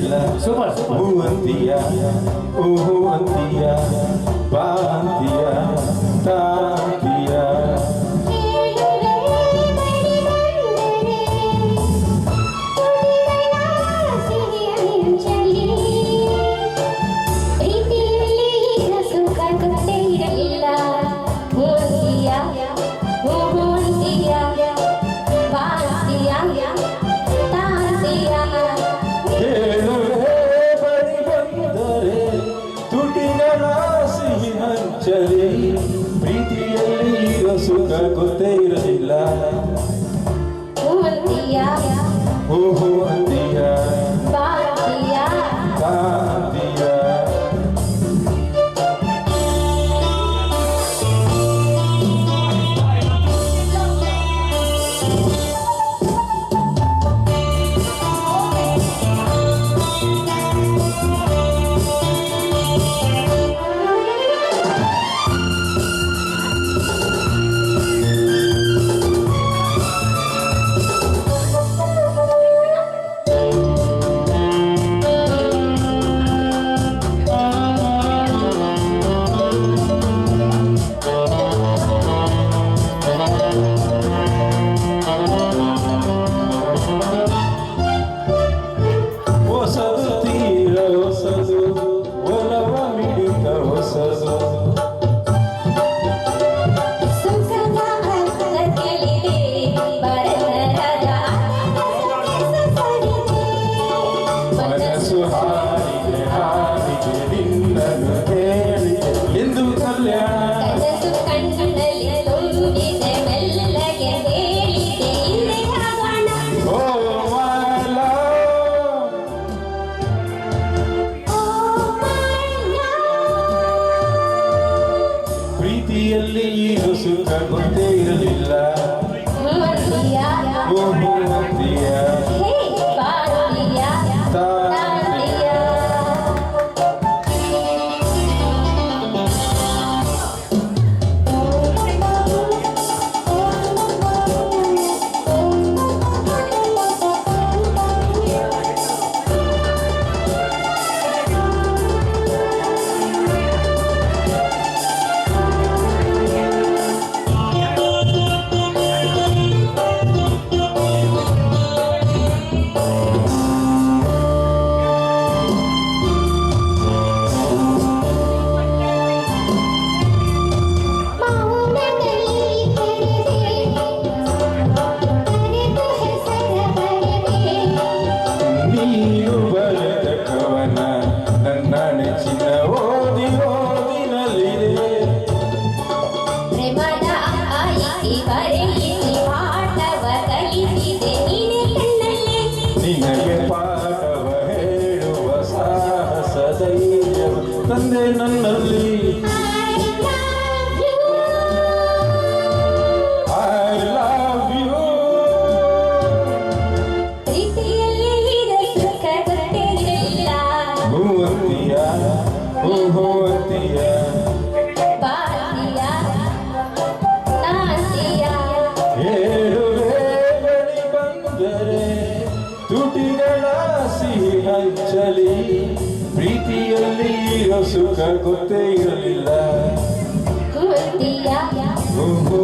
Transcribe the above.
ಇರಲಿಲ್ಲ. ಸೂಪರ್ ಹೂ ಅಂತೀಯ ಓಹೋ ಅಂತೀಯ ಬಾ ಅಂತೀಯ ತಾಂತೀಯ. ಪ್ರೀತಿಯಲ್ಲಿ ಇರೋ ಸುಖ ಗೊತ್ತೇ ಇರಲಿಲ್ಲ. ಓಹೋ ಅಂತೀಯ ತಾಂತೀಯ. ಒಲವ ಮಿಡಿತ ಹೊಸದು ಮನಸ್ಸು ಹಾಡಿದೆ ಹಾಡಿದೆ ನಿನ್ನನ್ನು ಕೇಳಿ ಎಂದು ಕಲ್ಯಾಣ. ಪ್ರೀತಿಯಲ್ಲಿ ಏನು ಸುಖ ಗೊತ್ತೇ ಇರಲಿಲ್ಲ. ಓಹೋ ಅಂತೀಯ ತಾಂತೀಯ. ನೀನು ಬರೆದ ಕವನ ನನ್ನ ನೆಚ್ಚಿನ ಓದಿ ಓದಿನಲ್ಲಿದೆ. ನಿನಗೆ ಪಾಠವ ಹೇಳುವ ಸಾಹಸ ಧೈರ್ಯ ತಂದೆ ನನ್ನಲ್ಲಿ. ಓಹೋ ಅಂತೀಯ ಹೇಳುವೆ ಬಳಿ ಬಂದರೆ ತುಟಿಗಳ ಸಿಹಿ ಹಂಚಲಿ. ಪ್ರೀತಿಯಲ್ಲಿ ಇರೋ ಸುಖ ಗೊತ್ತೇ ಇರಲಿಲ್ಲ. ಓಹೋ